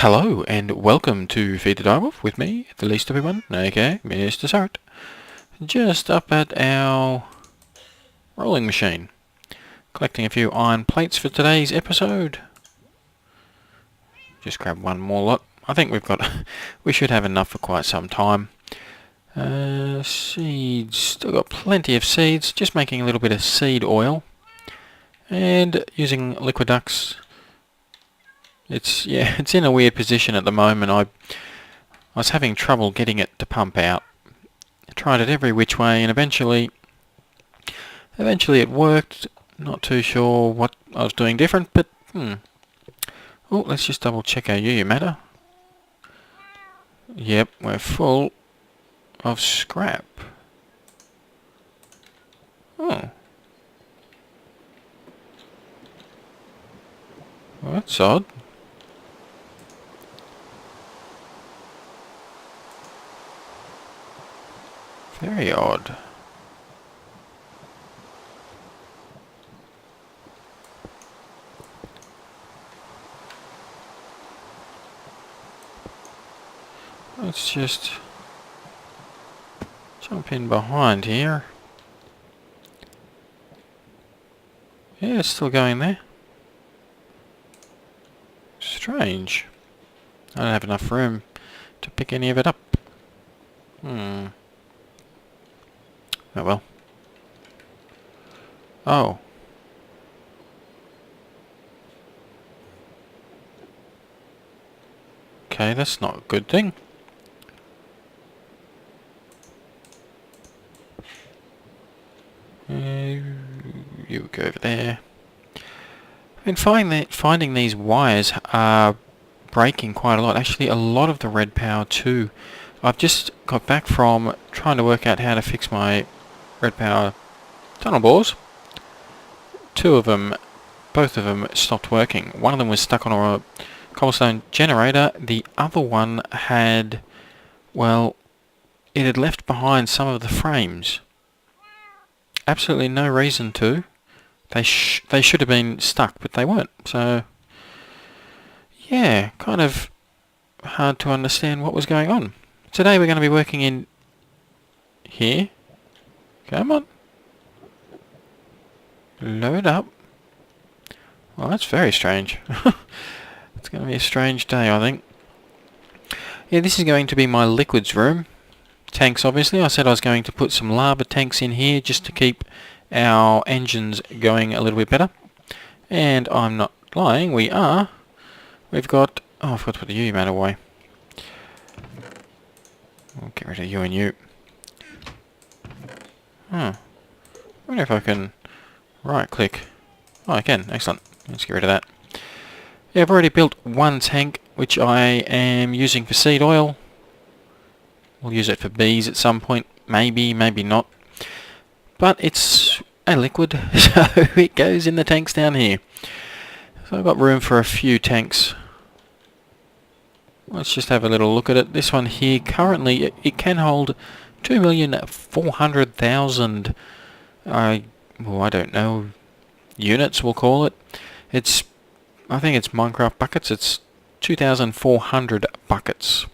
Hello and welcome to Feed The Direwolf with me, the least everyone, aka MrSuryt. Just up at our rolling machine, collecting a few iron plates for today's episode. Just grab one more lot. I think we should have enough for quite some time. Seeds, still got plenty of seeds, just making a little bit of seed oil. And using liquidux. It's in a weird position at the moment. I was having trouble getting it to pump out. I tried it every which way and eventually it worked. Not too sure what I was doing different, but Oh, let's just double check our UU matter. Yep, we're full of scrap. Oh. Well, that's odd. Very odd. Let's just jump in behind here. Yeah, it's still going there. Strange. I don't have enough room to pick any of it up. Oh well. Oh. Okay, that's not a good thing. You go over there. I've been finding these wires are breaking quite a lot. Actually, a lot of the red power too. I've just got back from trying to work out how to fix my red power tunnel bores. Both of them stopped working. One of them was stuck on a cobblestone generator. The other one had, well, it had left behind some of the frames. Absolutely no reason to. They should have been stuck, but they weren't. So, yeah, kind of hard to understand what was going on. Today we're going to be working in here. Come on. Load up. Well, that's very strange. It's going to be a strange day, I think. Yeah, this is going to be my liquids room. Tanks, obviously. I said I was going to put some lava tanks in here just to keep our engines going a little bit better. And I'm not lying, we are. We've got... Oh, I forgot to put the UU mat away. I'll get rid of you and you. I wonder if I can right click. Oh, I can. Excellent. Let's get rid of that. Yeah, I've already built one tank, which I am using for seed oil. We'll use it for bees at some point. Maybe, maybe not. But it's a liquid, so it goes in the tanks down here. So I've got room for a few tanks. Let's just have a little look at it. This one here, currently, it can hold 2,400,000, I don't know, units, we'll call it. I think it's Minecraft buckets. It's 2,400 buckets.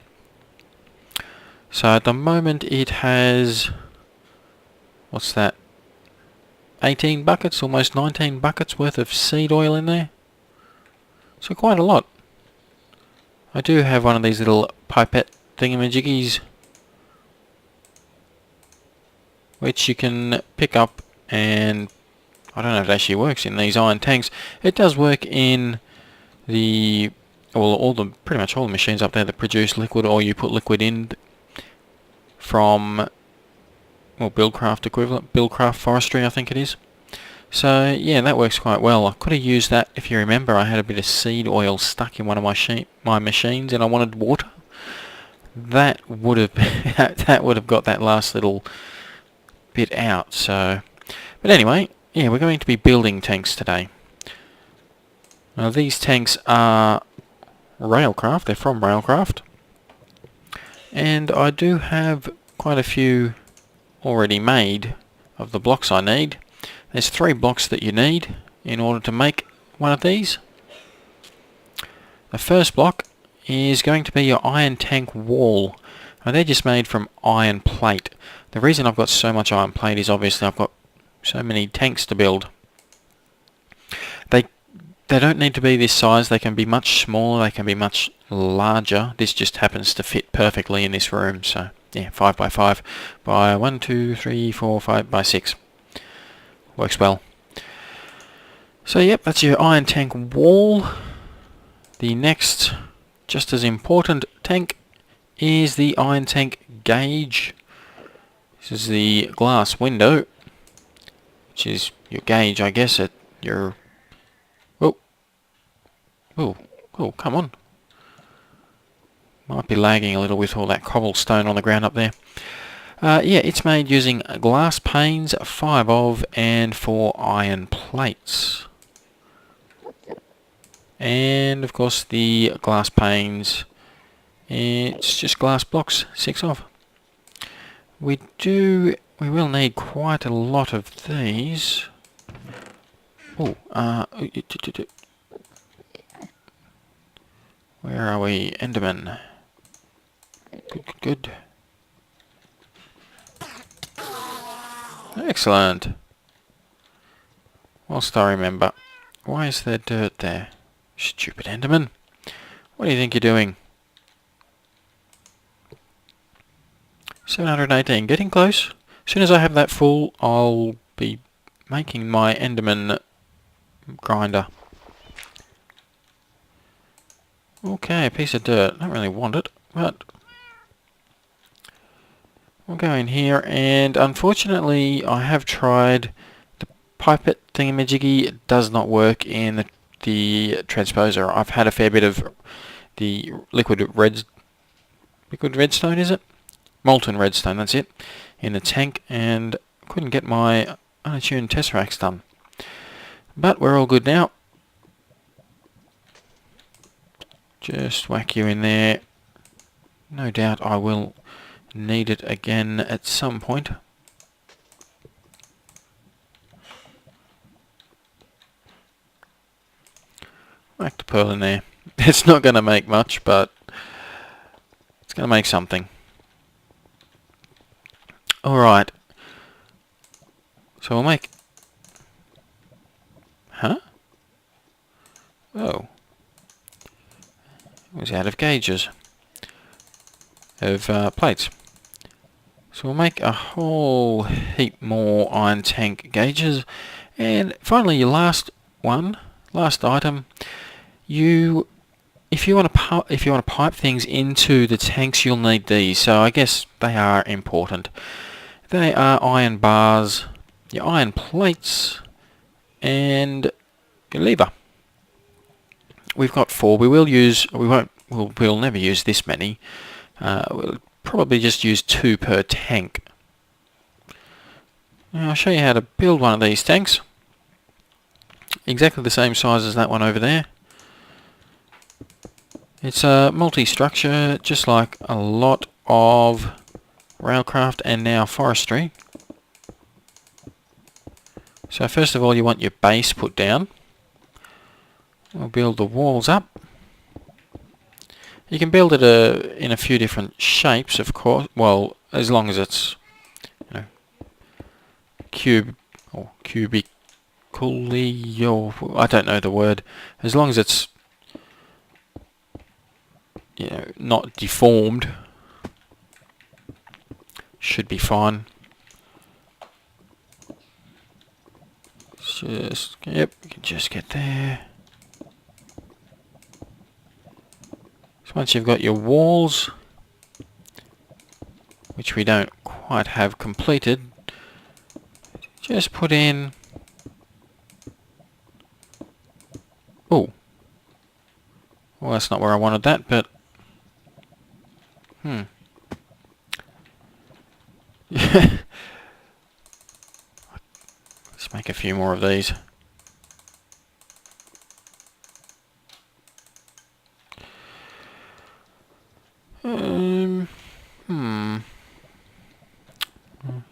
So at the moment it has, what's that, 18 buckets, almost 19 buckets worth of seed oil in there. So quite a lot. I do have one of these little pipette thingamajiggies which you can pick up, and I don't know if it actually works in these iron tanks. It does work in the, well, pretty much all the machines up there that produce liquid, or you put liquid in from, well, Buildcraft equivalent, Buildcraft Forestry I think it is. So yeah, that works quite well. I could have used that, if you remember, I had a bit of seed oil stuck in one of my machines and I wanted water. That would have got that last little bit out. So, but anyway, yeah, we're going to be building tanks today. Now these tanks are Railcraft, they're from Railcraft. And I do have quite a few already made of the blocks I need. There's 3 blocks that you need in order to make one of these. The first block is going to be your iron tank wall. Now they're just made from iron plate. The reason I've got so much iron plate is obviously I've got so many tanks to build. They don't need to be this size. They can be much smaller. They can be much larger. This just happens to fit perfectly in this room. So yeah, 5 by 5 by 1, 2, 3, 4, 5 by 6. Works well. So yep, that's your iron tank wall. The next, just as important tank is the iron tank gauge. This is the glass window, which is your gauge, I guess, at your... Oh, come on. Might be lagging a little with all that cobblestone on the ground up there. Yeah, it's made using glass panes, 5 of, and 4 iron plates. And, of course, the glass panes, it's just glass blocks, 6 of. We will need quite a lot of these. Oh, where are we? Enderman. Good. Excellent. Whilst I remember, why is there dirt there? Stupid Enderman. What do you think you're doing? 718, getting close. As soon as I have that full, I'll be making my Enderman grinder. Okay, a piece of dirt. Don't really want it, but we'll go in here, and unfortunately I have tried the pipette thingamajiggy. It does not work in the transposer. I've had a fair bit of the liquid redstone, is it? Molten redstone, that's it, in the tank, and couldn't get my unattuned tesseracts done. But we're all good now. Just whack you in there. No doubt I will need it again at some point. Whack the pearl in there. It's not going to make much, but it's going to make something. Alright. So we'll make... Huh? Oh. It was out of gauges. Of plates. So we'll make a whole heap more iron tank gauges. And finally your last item. If you want to pipe things into the tanks, you'll need these. So I guess they are important. They are iron bars, your iron plates, and your lever. We've got 4. We'll never use this many. We'll probably just use 2 per tank. Now I'll show you how to build one of these tanks. Exactly the same size as that one over there. It's a multi-structure, just like a lot of Railcraft and now forestry. So first of all you want your base put down. We'll build the walls up. You can build it in a few different shapes, of course. Well, as long as it's, you know, cube or cubically, or I don't know the word. As long as it's, you know, not deformed, should be fine. Just, yep, you can just get there. So once you've got your walls, which we don't quite have completed, just put in... Oh, well that's not where I wanted that, but... Let's make a few more of these.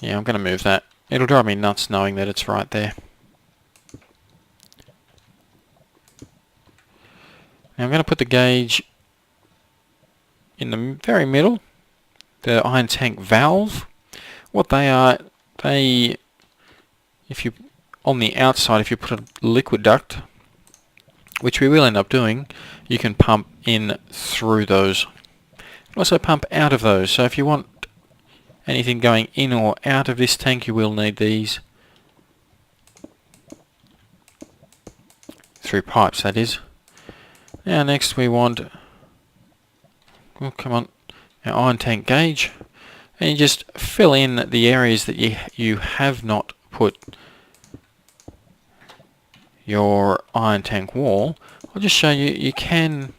Yeah, I'm going to move that. It'll drive me nuts knowing that it's right there. Now I'm going to put the gauge in the very middle, the iron tank valve. What they are, if you, on the outside, if you put a liquid duct, which we will end up doing, you can pump in through those. Also pump out of those, so if you want anything going in or out of this tank, you will need these. Through pipes, that is. Now next we want, oh come on, our iron tank gauge. And you just fill in the areas that you have not put your iron tank wall. I'll just show you, you can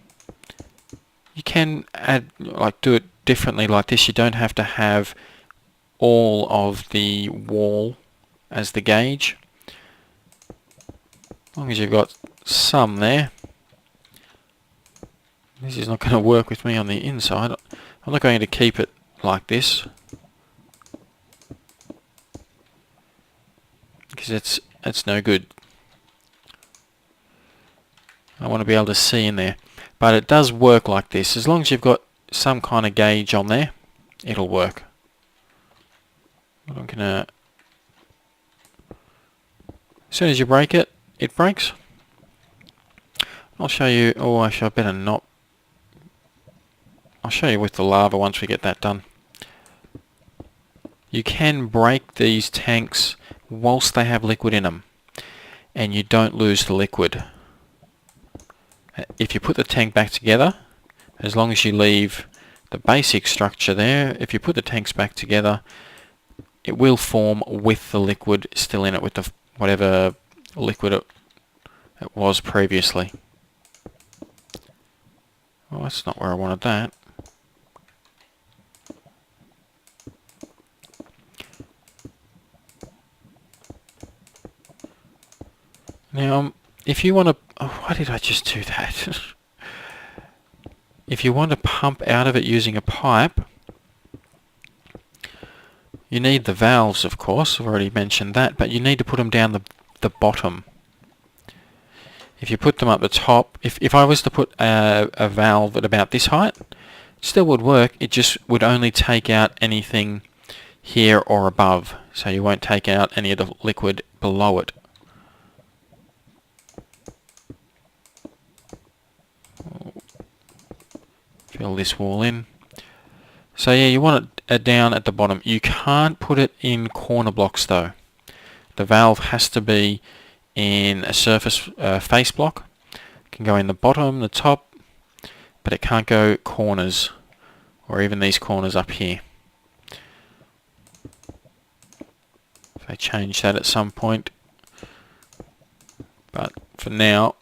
add, like do it differently like this. You don't have to have all of the wall as the gauge. As long as you've got some there. This is not going to work with me on the inside. I'm not going to keep it like this, because it's no good. I want to be able to see in there. But it does work like this. As long as you've got some kind of gauge on there, it'll work. I'm gonna, as soon as you break it, it breaks. I'll show you, oh actually I better not. I'll show you with the lava once we get that done. You can break these tanks whilst they have liquid in them, and you don't lose the liquid. If you put the tank back together, as long as you leave the basic structure there, if you put the tanks back together, it will form with the liquid still in it, with the whatever liquid it was previously. Well, that's not where I wanted that. Now, if you want to, oh, why did I just do that? If you want to pump out of it using a pipe, you need the valves, of course. I've already mentioned that, but you need to put them down the bottom. If you put them up the top, if I was to put a valve at about this height, it still would work. It just would only take out anything here or above, so you won't take out any of the liquid below it. Fill this wall in. So yeah, you want it down at the bottom. You can't put it in corner blocks though. The valve has to be in a surface face block. It can go in the bottom, the top, but it can't go corners, or even these corners up here. If I change that at some point, but for now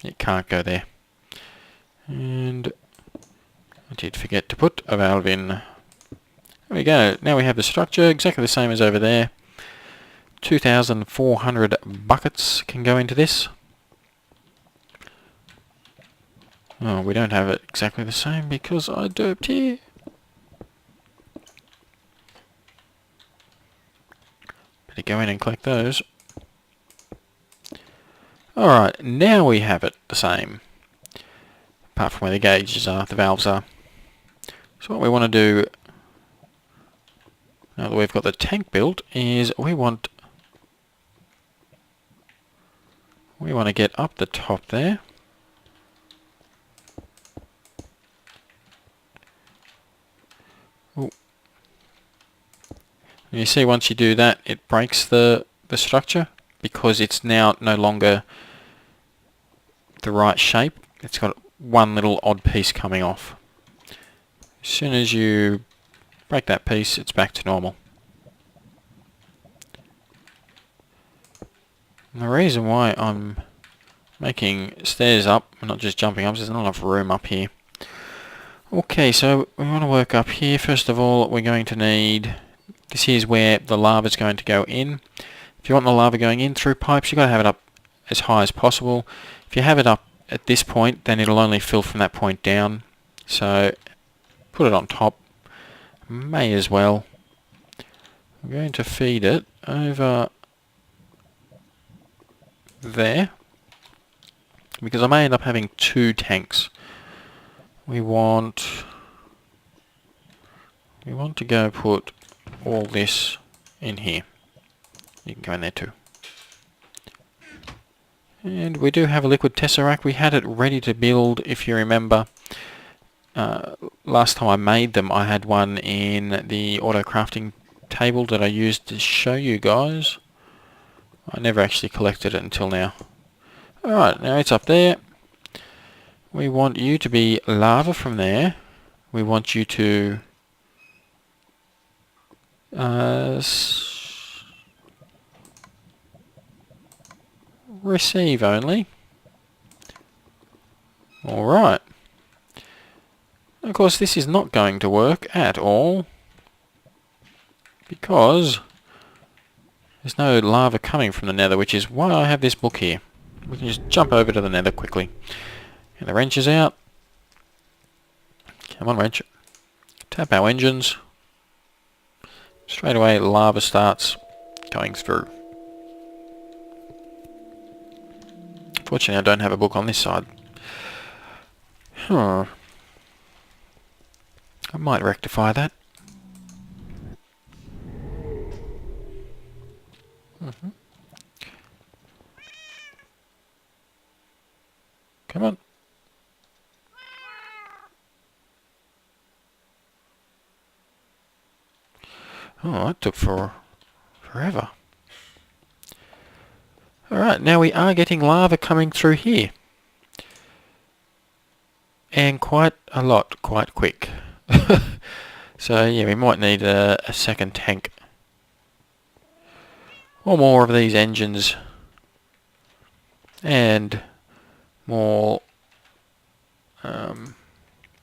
it can't go there. And I did forget to put a valve in. There we go. Now we have the structure exactly the same as over there. 2,400 buckets can go into this. Oh, we don't have it exactly the same because I derped here. Better go in and collect those. Alright, now we have it the same. Apart from where the gauges are, the valves are. So what we want to do, now that we've got the tank built, is we want to get up the top there. Ooh. And you see once you do that, it breaks the structure, because it's now no longer the right shape. It's got one little odd piece coming off. As soon as you break that piece, it's back to normal. And the reason why I'm making stairs up and not just jumping up is there's not enough room up here. Okay, so we want to work up here. First of all, we're going to need, this here's where the lava is going to go in. If you want the lava going in through pipes, you've got to have it up as high as possible. If you have it up at this point, then it'll only fill from that point down. So put it on top. May as well. I'm going to feed it over there, because I may end up having two tanks. we want to go put all this in here. You can go in there too. And we do have a liquid tesseract. We had it ready to build, if you remember. Last time I made them, I had one in the auto crafting table that I used to show you guys. I never actually collected it until now. Alright, now it's up there. We want you to be lava from there. We want you to receive only. Alright. Of course, this is not going to work at all because there's no lava coming from the nether, which is why I have this book here. We can just jump over to the nether quickly. And the wrench is out. Come on, wrench. Tap our engines. Straight away, lava starts going through. Fortunately, I don't have a book on this side. Huh. I might rectify that. Come on. Oh, that took forever. Alright, now we are getting lava coming through here. And quite a lot, quite quick. So yeah, we might need a second tank. Or more of these engines. And more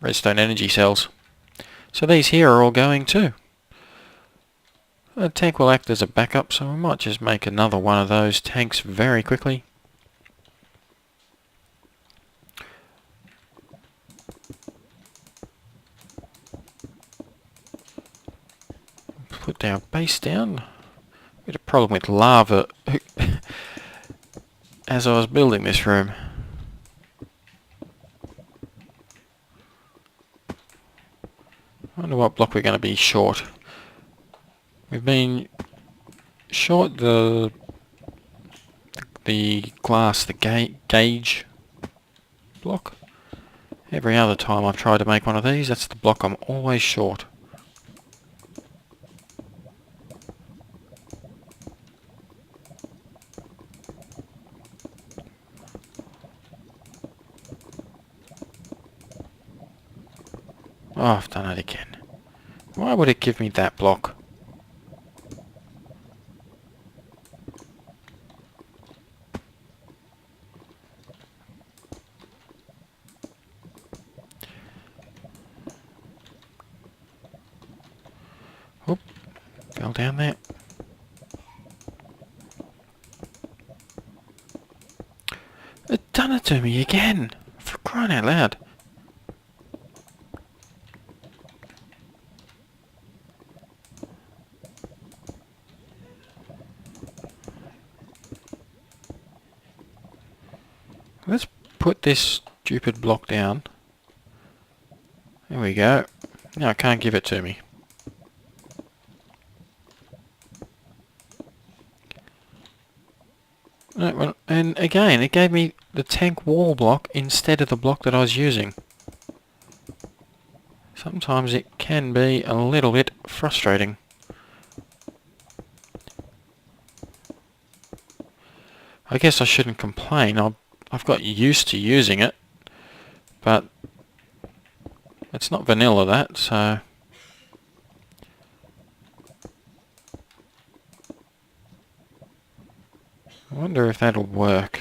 redstone energy cells. So these here are all going too. A tank will act as a backup, so we might just make another one of those tanks very quickly. Put our base down. Got a problem with lava as I was building this room. I wonder what block we're going to be short. We've been short the glass, the gauge block. Every other time I've tried to make one of these, that's the block I'm always short. Oh, I've done it again. Why would it give me that block? Oop, fell down there. It done it to me again! For crying out loud. Let's put this stupid block down. There we go. Now I can't give it to me. Right, well, and again, it gave me the tank wall block instead of the block that I was using. Sometimes it can be a little bit frustrating. I guess I shouldn't complain. I've got used to using it, but it's not vanilla, that, so... I wonder if that'll work.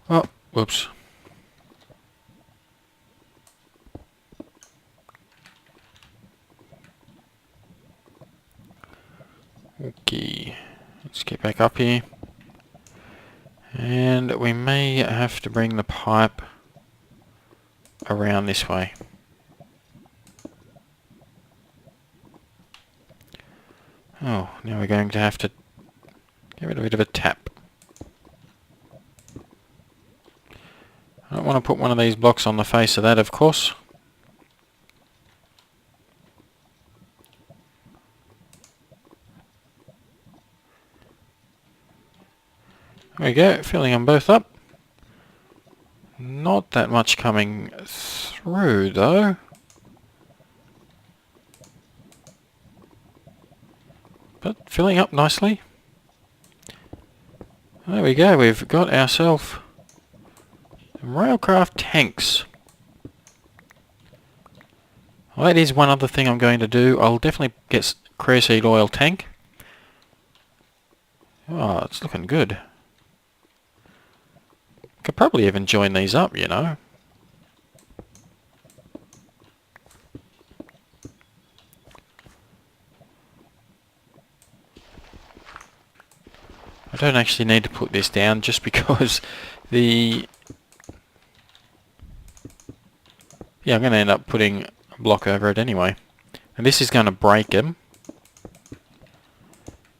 Oh, whoops. Okay, let's get back up here. And we may have to bring the pipe around this way. Oh, now we're going to have to give it a bit of a tap. I don't want to put one of these blocks on the face of that, of course. There we go, filling them both up. Not that much coming through, though. But filling up nicely. There we go, we've got ourselves some Railcraft tanks. Well, that is one other thing I'm going to do. I'll definitely get creosote oil tank. Oh, it's looking good. Could probably even join these up, you know. I don't actually need to put this down just because the... Yeah, I'm going to end up putting a block over it anyway. And this is going to break them.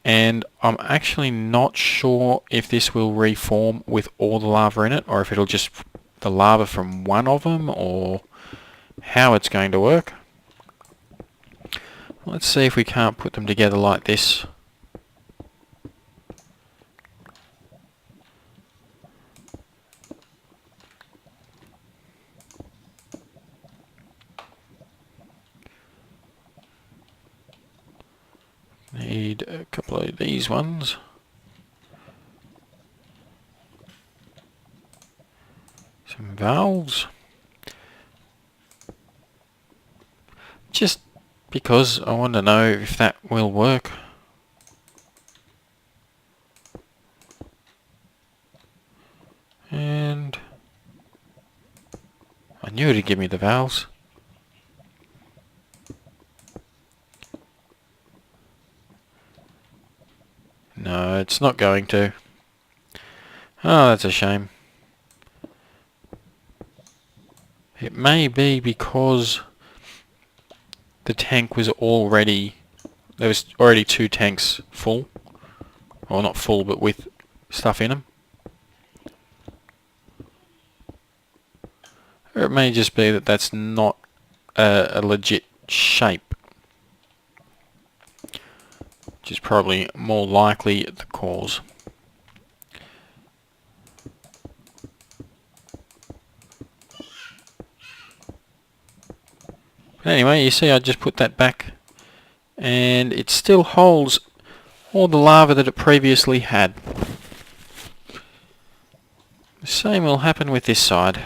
And I'm actually not sure if this will reform with all the lava in it, or if it'll just the lava from one of them, or how it's going to work. Let's see if we can't put them together like this. Need a couple of these ones. Some valves. Just because I want to know if that will work. And I knew it'd give me the valves. No, it's not going to. Oh, that's a shame. It may be because the tank was already... There was already 2 tanks full. Well, not full, but with stuff in them. Or it may just be that that's not a legit shape. Which is probably more likely the cause. But anyway, you see I just put that back and it still holds all the lava that it previously had. The same will happen with this side.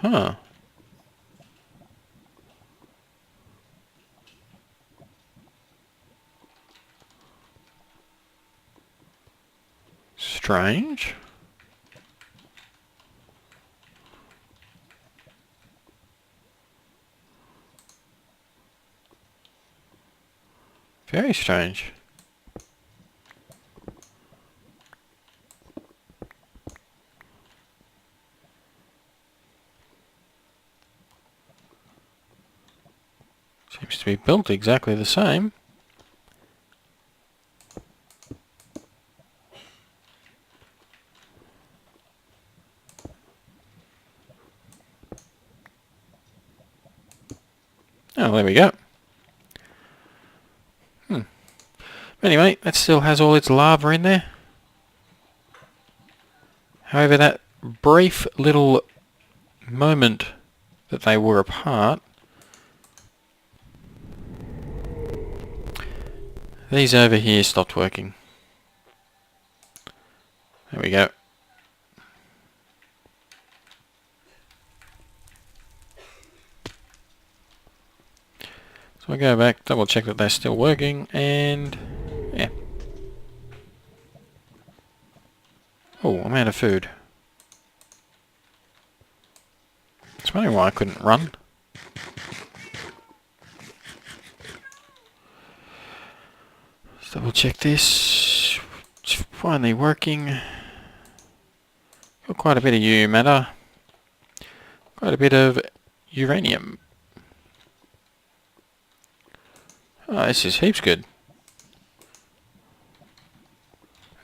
Huh. Strange. Very strange. Seems to be built exactly the same. Oh, there we go. Anyway, that still has all its lava in there. However, that brief little moment that they were apart, these over here stopped working. There we go. So I go back, double check that they're still working, and yeah. Oh, I'm out of food. It's wondering why I couldn't run. Let's double check this. finally working. Got quite a bit of matter. Quite a bit of uranium. Oh, this is heaps good.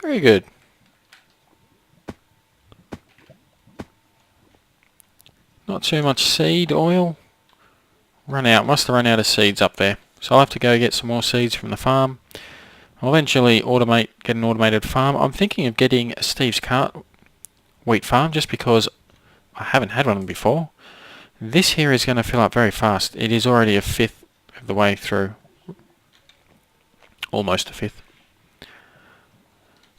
Very good. Not too much seed oil. Must have run out of seeds up there. So I'll have to go get some more seeds from the farm. I'll eventually get an automated farm. I'm thinking of getting Steve's cart wheat farm just because I haven't had one before. This here is going to fill up very fast. It is already a fifth of the way through. Almost a fifth.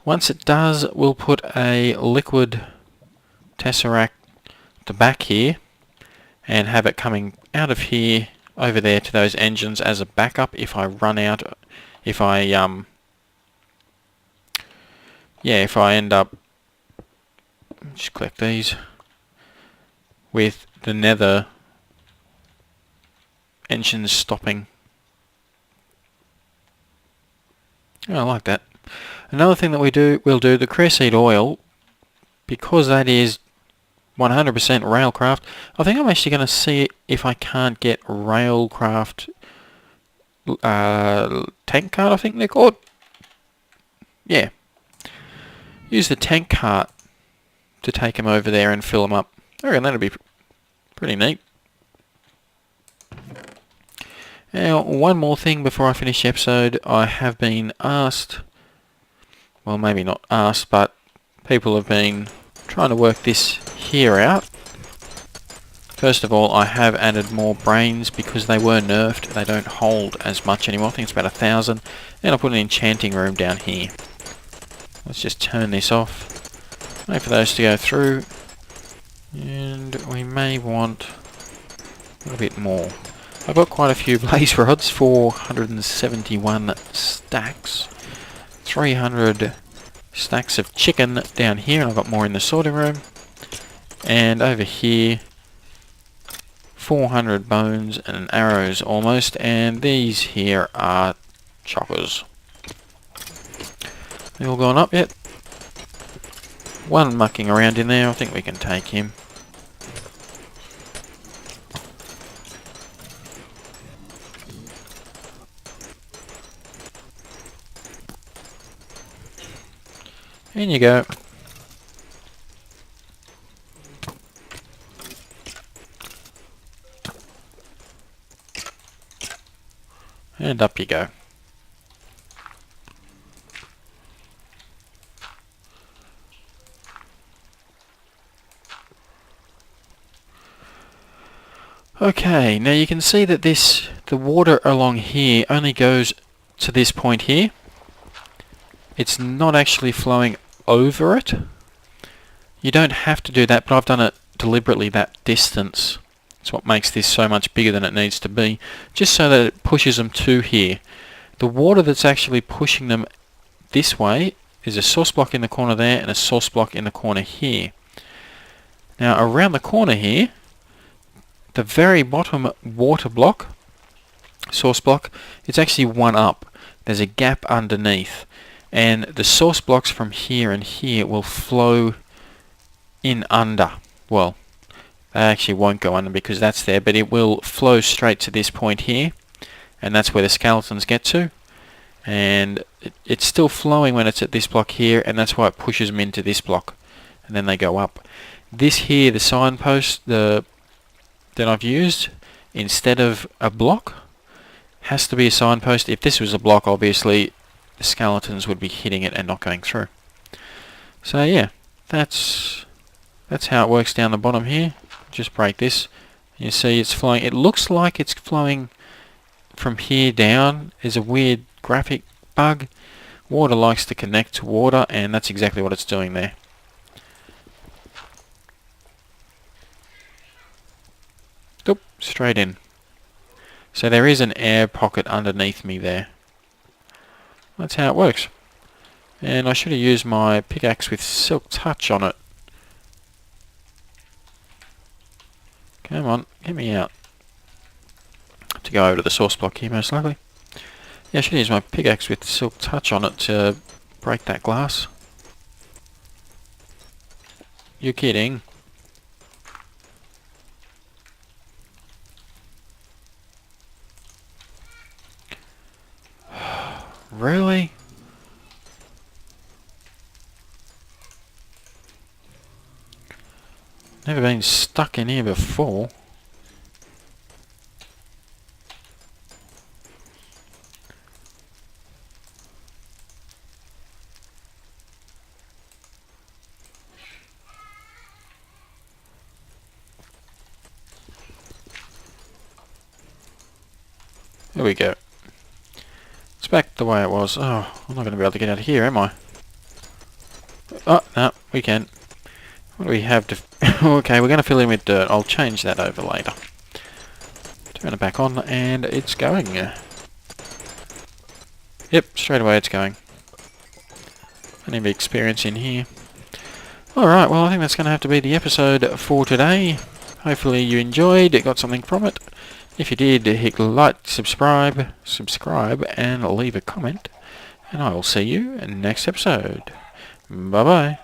Once it does, we'll put a liquid tesseract at the back here and have it coming out of here over there to those engines as a backup if I run out, if I end up, just collect these, with the nether engines stopping. Oh, I like that. Another thing that we'll do the creosote oil, because that is 100% Railcraft. I think I'm actually going to see if I can't get Railcraft tank cart, I think they're called. Yeah. Use the tank cart to take them over there and fill them up. I reckon that'd be pretty neat. Now, one more thing before I finish the episode. I have been asked, well, maybe not asked, but people have been trying to work this here out. First of all, I have added more brains because they were nerfed. They don't hold as much anymore. I think it's about 1,000. And I'll put an enchanting room down here. Let's just turn this off. Wait for those to go through. And we may want a little bit more. I've got quite a few blaze rods, 471 stacks. 300 stacks of chicken down here, and I've got more in the sorting room. And over here, 400 bones and arrows almost, and these here are choppers. They all gone up yet? One mucking around in there, I think we can take him. In you go. And up you go. Okay, now you can see that the water along here only goes to this point here. It's not actually flowing over it. You don't have to do that, but I've done it deliberately that distance. It's what makes this so much bigger than it needs to be, just so that it pushes them to here. The water that's actually pushing them this way is a source block in the corner there and a source block in the corner here. Now around the corner here, the very bottom water block, source block, it's actually one up. There's a gap underneath. And the source blocks from here and here will flow in under. Well, they actually won't go under because that's there, but it will flow straight to this point here, and that's where the skeletons get to. And it's still flowing when it's at this block here, and that's why it pushes them into this block, and then they go up. This here, the signpost that I've used instead of a block, has to be a signpost. If this was a block, obviously the skeletons would be hitting it and not going through. So yeah, that's how it works down the bottom here. Just break this. You see it's flowing. It looks like it's flowing from here down. There's a weird graphic bug. Water likes to connect to water, and that's exactly what it's doing there. Oop, straight in. So there is an air pocket underneath me there. That's how it works. And I should have used my pickaxe with silk touch on it. Come on, get me out. To go over to the source block here most likely. Yeah, I should use my pickaxe with silk touch on it to break that glass. You're kidding. Really? Never been stuck in here before. There we go. It's back the way it was. Oh, I'm not going to be able to get out of here, am I? Oh, no, we can. What do we have to... Okay, we're going to fill in with dirt. I'll change that over later. Turn it back on, and it's going. Yep, straight away it's going. Plenty of experience in here. Alright, well I think that's going to have to be the episode for today. Hopefully you enjoyed, got something from it. If you did, hit like, subscribe, and leave a comment. And I will see you in the next episode. Bye bye.